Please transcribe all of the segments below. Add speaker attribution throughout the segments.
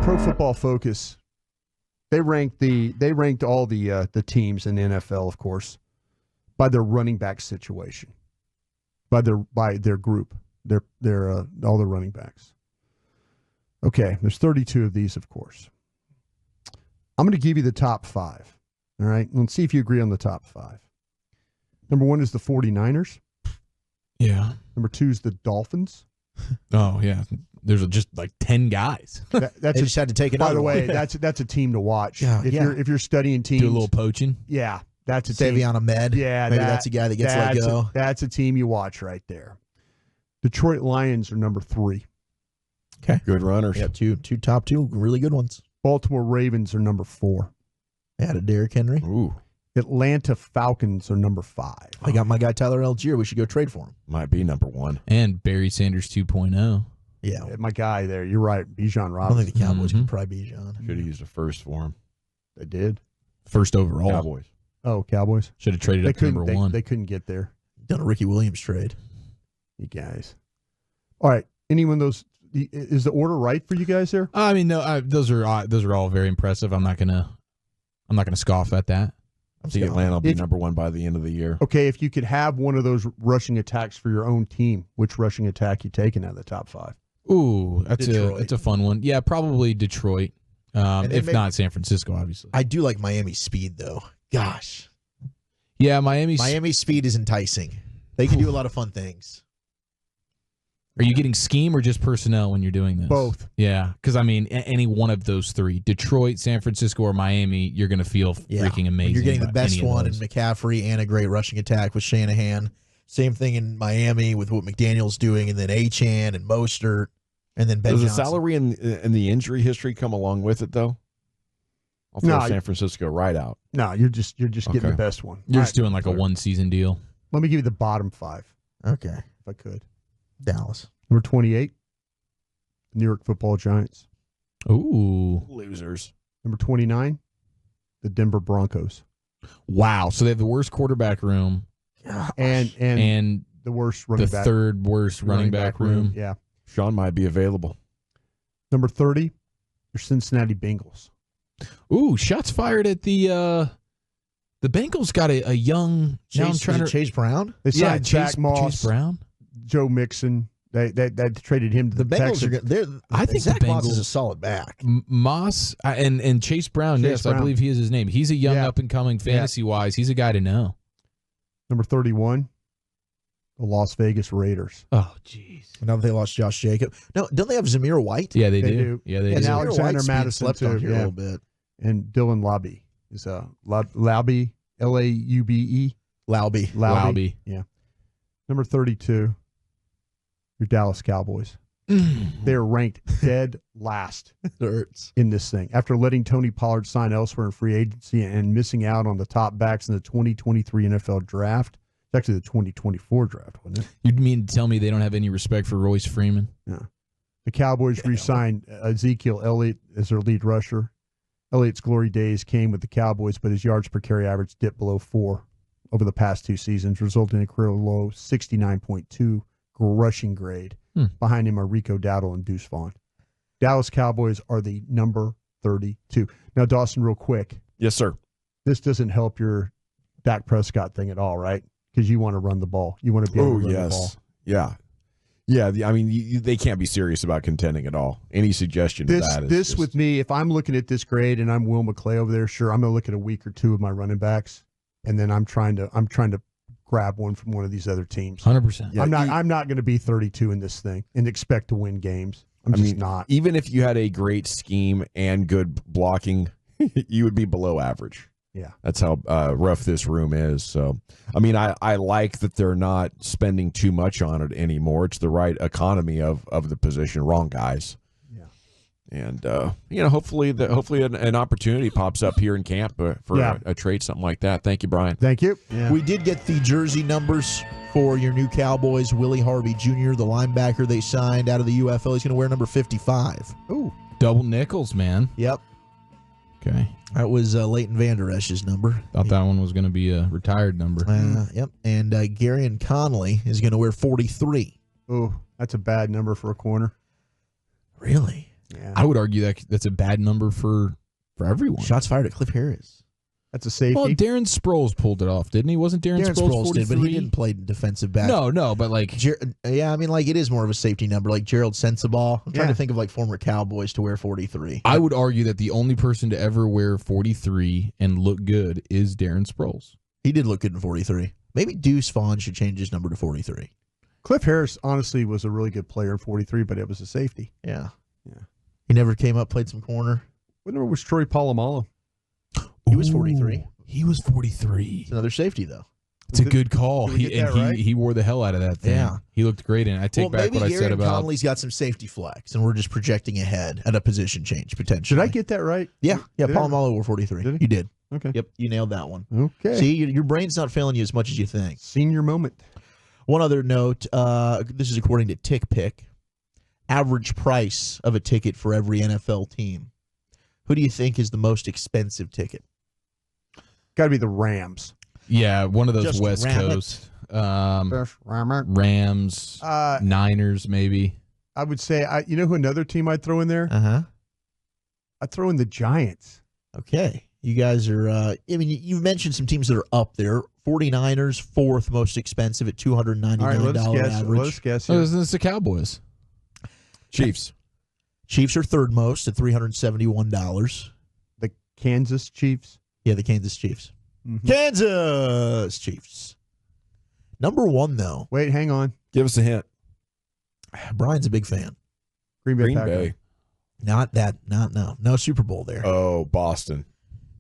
Speaker 1: Pro Football Focus, they ranked all the teams in the NFL, of course, by their running back situation, by their group, their all the running backs. Okay, there's 32 of these, of course. I'm going to give you the top 5. All right, let's see if you agree on the top 5. Number 1 is the 49ers.
Speaker 2: Yeah.
Speaker 1: Number 2 is the Dolphins.
Speaker 2: Oh, yeah. There's just like 10 guys.
Speaker 3: They just had to take it.
Speaker 1: By the way, that's a team to watch.
Speaker 3: Yeah,
Speaker 1: if you're studying teams,
Speaker 2: do a little poaching.
Speaker 1: Yeah, that's a team.
Speaker 3: Davion Ahmed.
Speaker 1: Yeah,
Speaker 3: maybe that's a guy that gets let go.
Speaker 1: That's a team you watch right there. Detroit Lions are number 3.
Speaker 3: Okay,
Speaker 4: good runners.
Speaker 3: Yeah, two top 2 really good ones.
Speaker 1: Baltimore Ravens are number 4.
Speaker 3: Added Derrick Henry.
Speaker 4: Ooh.
Speaker 1: Atlanta Falcons are number 5.
Speaker 3: I got my guy Tyler Algier. We should go trade for him.
Speaker 4: Might be number 1.
Speaker 2: And Barry Sanders 2.0.
Speaker 3: Yeah,
Speaker 1: my guy there. You're right, Bijan Robinson.
Speaker 3: I don't think the Cowboys can pry Bijan.
Speaker 4: Should have used a first for him.
Speaker 1: They did.
Speaker 2: First overall.
Speaker 4: Cowboys.
Speaker 1: Oh, Cowboys.
Speaker 2: Should have traded up to number 1.
Speaker 1: They couldn't get there.
Speaker 3: Done a Ricky Williams trade.
Speaker 1: You guys. All right. Anyone of those? Is the order right for you guys there?
Speaker 2: I mean, no. Those are all very impressive. I'm not gonna scoff at that.
Speaker 4: I think Atlanta will be number 1 by the end of the year.
Speaker 1: Okay, if you could have one of those rushing attacks for your own team, which rushing attack you taking out of the top 5?
Speaker 2: Ooh, that's a fun one. Yeah, probably Detroit. If not San Francisco, obviously.
Speaker 3: I do like Miami's speed, though. Gosh.
Speaker 2: Yeah, Miami's
Speaker 3: speed is enticing. They can do a lot of fun things.
Speaker 2: Are you getting scheme or just personnel when you're doing this?
Speaker 1: Both.
Speaker 2: Yeah, because, I mean, any one of those 3, Detroit, San Francisco, or Miami, you're going to feel freaking amazing.
Speaker 3: You're getting the best one in McCaffrey and a great rushing attack with Shanahan. Same thing in Miami with what McDaniel's doing, and then Achane and Mostert, and then Ben
Speaker 4: Does
Speaker 3: Johnson.
Speaker 4: the salary and the injury history come along with it, though? I'll throw San Francisco right out.
Speaker 1: No, you're just getting the best one.
Speaker 2: You're just doing like a 1-season deal.
Speaker 1: Let me give you the bottom 5.
Speaker 3: Okay.
Speaker 1: If I could.
Speaker 3: Dallas.
Speaker 1: Number 28, New York Football Giants.
Speaker 2: Ooh.
Speaker 4: Losers.
Speaker 1: Number 29, the Denver Broncos.
Speaker 2: Wow. So they have the worst quarterback room. And
Speaker 1: the worst running back.
Speaker 2: The third worst running back room.
Speaker 1: Yeah.
Speaker 4: Sean might be available.
Speaker 1: Number 30, your Cincinnati Bengals.
Speaker 2: Ooh, shots fired at the Bengals got a young
Speaker 3: Chase Brown?
Speaker 1: They signed Zach Moss,
Speaker 2: Chase Brown,
Speaker 1: Joe Mixon. They traded him to the
Speaker 3: Bengals. I think
Speaker 2: Zach
Speaker 3: Moss is a solid back.
Speaker 2: Moss and Chase Brown. Yes, I believe he is his name. He's a young up and coming fantasy wise. He's a guy to know.
Speaker 1: Number 31, the Las Vegas Raiders.
Speaker 2: Oh, jeez.
Speaker 3: Now they lost Josh Jacobs. No, don't they have Zamir White?
Speaker 2: Yeah, they do. Yeah, they do.
Speaker 1: And Alexander Madison
Speaker 3: slept on here a little bit.
Speaker 1: And Dylan Laube is Laube, Laube.
Speaker 3: Laube.
Speaker 1: Yeah. Number 32, your Dallas Cowboys. They're ranked dead last in this thing. After letting Tony Pollard sign elsewhere in free agency and missing out on the top backs in the 2023 NFL draft. It's actually the 2024 draft, wasn't it?
Speaker 2: You mean to tell me they don't have any respect for Royce Freeman?
Speaker 1: Yeah. The Cowboys re-signed Ezekiel Elliott as their lead rusher. Elliott's glory days came with the Cowboys, but his yards per carry average dipped below 4 over the past 2 seasons, resulting in a career low 69.2 rushing grade. Behind him are Rico Dowdle and Deuce Vaughn. Dallas Cowboys are the number 32. Now, Dawson, real quick.
Speaker 4: Yes, sir.
Speaker 1: This doesn't help your Dak Prescott thing at all, right? Because you want to run the ball. You want to be able to run the ball.
Speaker 4: Yeah. Yeah, I mean, they can't be serious about contending at all. Any suggestion of that is
Speaker 1: this
Speaker 4: just...
Speaker 1: with me, if I'm looking at this grade and I'm Will McClay over there, sure, I'm going to look at a week or 2 of my running backs, and then I'm trying to grab one from one of these other teams.
Speaker 2: 100%.
Speaker 1: Yeah, I'm not going to be 32 in this thing and expect to win games. I'm just not.
Speaker 4: Even if you had a great scheme and good blocking, you would be below average.
Speaker 1: Yeah.
Speaker 4: That's how rough this room is. So, I mean, I like that they're not spending too much on it anymore. It's the right economy of the position. Wrong guys. Yeah. And, hopefully an opportunity pops up here in camp for a trade, something like that. Thank you, Brian.
Speaker 1: Thank you.
Speaker 3: Yeah. We did get the jersey numbers for your new Cowboys. Willie Harvey Jr., the linebacker they signed out of the UFL. He's going to wear number 55.
Speaker 1: Ooh.
Speaker 2: Double nickels, man.
Speaker 3: Yep.
Speaker 2: Okay.
Speaker 3: That was Leighton Vander Esch's number.
Speaker 2: Thought that one was going to be a retired number.
Speaker 3: Yep. And Garyon Conley is going to wear 43.
Speaker 1: Ooh, that's a bad number for a corner.
Speaker 3: Really?
Speaker 1: Yeah.
Speaker 2: I would argue that that's a bad number for everyone.
Speaker 3: Shots fired at Cliff Harris.
Speaker 1: That's a safety.
Speaker 2: Well, Darren Sproles pulled it off, didn't he? Wasn't Darren Sproles 43?
Speaker 3: Did, but he didn't play defensive back.
Speaker 2: No, but like...
Speaker 3: yeah, I mean, like, it is more of a safety number. Like, Gerald Sensabaugh. I'm trying to think of, like, former Cowboys to wear 43.
Speaker 2: I would argue that the only person to ever wear 43 and look good is Darren Sproles.
Speaker 3: He did look good in 43. Maybe Deuce Vaughn should change his number to 43.
Speaker 1: Cliff Harris, honestly, was a really good player in 43, but it was a safety.
Speaker 3: Yeah. He never came up, played some corner.
Speaker 1: What number was Troy Polamalu?
Speaker 3: He was 43.
Speaker 2: He was 43.
Speaker 3: It's another safety, though.
Speaker 2: It's a good call.
Speaker 1: Right?
Speaker 2: He wore the hell out of that thing.
Speaker 3: Yeah.
Speaker 2: He looked great in it. I take back what I said about...
Speaker 3: Conley's got some safety flex, and we're just projecting ahead at a position change, potentially.
Speaker 1: Did I get that right?
Speaker 3: Yeah.
Speaker 1: Did
Speaker 3: Polamalu wore 43.
Speaker 1: Did he?
Speaker 3: You did.
Speaker 1: Okay.
Speaker 3: Yep, you nailed that one.
Speaker 1: Okay.
Speaker 3: See, your brain's not failing you as much as you think.
Speaker 1: Senior moment.
Speaker 3: One other note, this is according to TickPick. Average price of a ticket for every NFL team. Who do you think is the most expensive ticket?
Speaker 1: Got to be the Rams.
Speaker 2: Yeah, one of those
Speaker 3: Just
Speaker 2: West
Speaker 3: ram it.
Speaker 2: Coast. Rams, Niners, maybe.
Speaker 1: I would say, you know who another team I'd throw in there?
Speaker 3: Uh-huh.
Speaker 1: I'd throw in the Giants.
Speaker 3: Okay. You guys are, I mean, you've mentioned some teams that are up there. 49ers, fourth most expensive at $299
Speaker 1: All right, let's
Speaker 3: average.
Speaker 1: guess.
Speaker 2: Oh,
Speaker 1: Here.
Speaker 2: it's the Cowboys.
Speaker 4: Chiefs.
Speaker 3: Chiefs are third most at $371.
Speaker 1: The Kansas Chiefs.
Speaker 3: Yeah, the Kansas Chiefs.
Speaker 1: Mm-hmm.
Speaker 3: Kansas Chiefs. Number one, though.
Speaker 1: Wait, hang on.
Speaker 4: Give us a hint.
Speaker 3: Brian's a big fan.
Speaker 1: Green
Speaker 4: Green
Speaker 1: Packers.
Speaker 4: Bay.
Speaker 3: No Super Bowl there.
Speaker 4: Oh, Boston.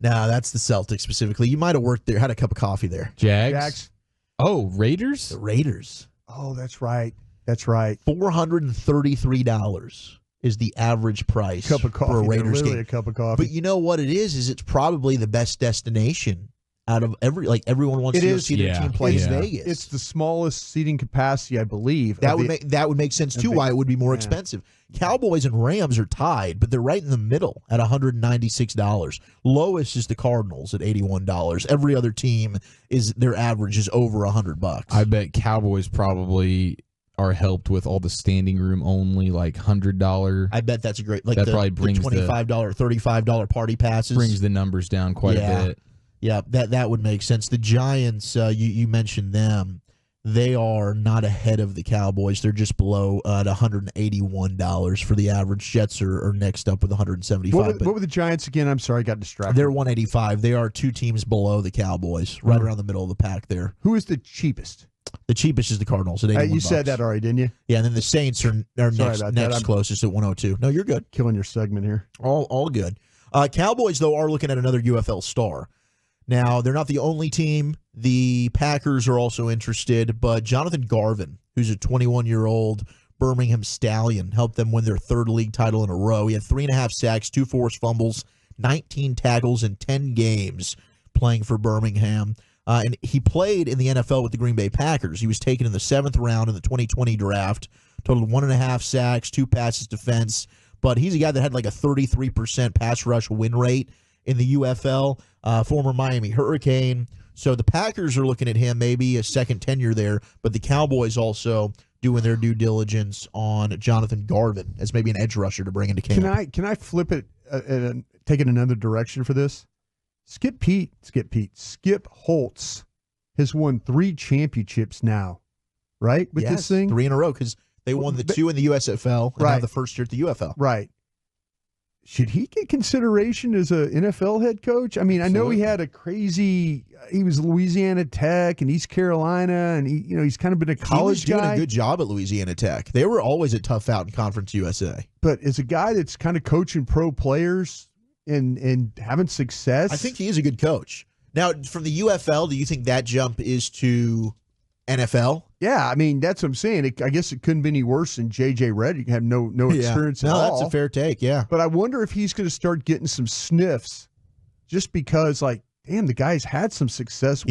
Speaker 3: No, that's the Celtics specifically. You might have worked there, had a cup of coffee there.
Speaker 2: Jags. Oh, Raiders?
Speaker 3: The Raiders.
Speaker 1: Oh, that's right. That's right.
Speaker 3: $433 is the average price
Speaker 1: Cup of coffee.
Speaker 3: for a Raiders
Speaker 1: literally
Speaker 3: game.
Speaker 1: a cup of coffee.
Speaker 3: But you know what it is it's probably the best destination out of everyone wants
Speaker 1: It
Speaker 3: to go
Speaker 1: is.
Speaker 3: see their team play in Vegas.
Speaker 1: It's the smallest seating capacity, I believe.
Speaker 3: That would make sense too. Why it would be more expensive. Cowboys and Rams are tied, but they're right in the middle at $196. Lowest is the Cardinals at $81. Every other team their average is over $100.
Speaker 2: I bet Cowboys probably are helped with all the standing room only, like $100.
Speaker 3: I bet that's a great. Like
Speaker 2: that
Speaker 3: the,
Speaker 2: probably brings
Speaker 3: the $25, $35 party passes.
Speaker 2: Brings the numbers down quite a bit.
Speaker 3: Yeah, that would make sense. The Giants, you mentioned them. They are not ahead of the Cowboys. They're just below at $181 for the average. Jets are next up with $175.
Speaker 1: What were the Giants again? I'm sorry, I got distracted.
Speaker 3: They're $185. They are two teams below the Cowboys, right around the middle of the pack there.
Speaker 1: Who is the cheapest?
Speaker 3: The cheapest is the Cardinals at $81.
Speaker 1: You said that already, didn't you?
Speaker 3: Yeah, and then the Saints are next closest at $102. No, you're good.
Speaker 1: Killing your segment here.
Speaker 3: All good. Cowboys, though, are looking at another UFL star. Now, they're not the only team. The Packers are also interested, but Jonathan Garvin, who's a 21-year-old Birmingham Stallion, helped them win their third league title in a row. He had 3.5 sacks, 2 forced fumbles, 19 tackles in 10 games playing for Birmingham. And he played in the NFL with the Green Bay Packers. He was taken in the 7th round in the 2020 draft, totaled 1.5 sacks, 2 passes defense. But he's a guy that had like a 33% pass rush win rate in the UFL, former Miami Hurricane. So the Packers are looking at him, maybe a second tenure there, but the Cowboys also doing their due diligence on Jonathan Garvin as maybe an edge rusher to bring into camp.
Speaker 1: Can I flip it and take it another direction for this? Skip Holtz has won 3 championships now, right? With this thing?
Speaker 3: 3 in a row because they won the 2 in the USFL and now the first year at the UFL.
Speaker 1: Right. Should he get consideration as an NFL head coach? I mean, I know he had he was Louisiana Tech and East Carolina, and he's kind of been a college guy.
Speaker 3: He was doing a good job at Louisiana Tech. They were always a tough out in Conference USA.
Speaker 1: But as a guy that's kind of coaching pro players and having success,
Speaker 3: I think he is a good coach. Now, from the UFL, do you think that jump is to NFL?
Speaker 1: Yeah, I mean, that's what I'm saying. I guess it couldn't be any worse than J.J. Redick. Have no experience at all.
Speaker 3: No, that's a fair take, yeah.
Speaker 1: But I wonder if he's going to start getting some sniffs just because, damn, the guy's had some success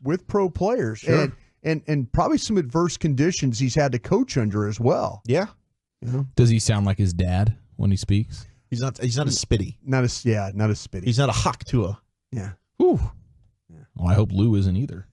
Speaker 1: with pro players.
Speaker 3: Sure.
Speaker 1: And probably some adverse conditions he's had to coach under as well.
Speaker 3: Yeah.
Speaker 2: Does he sound like his dad when he speaks?
Speaker 3: He's not a spitty.
Speaker 1: Not a spitty.
Speaker 3: He's not a hawk to a.
Speaker 1: Yeah.
Speaker 2: Whew. Well, I hope Lou isn't either.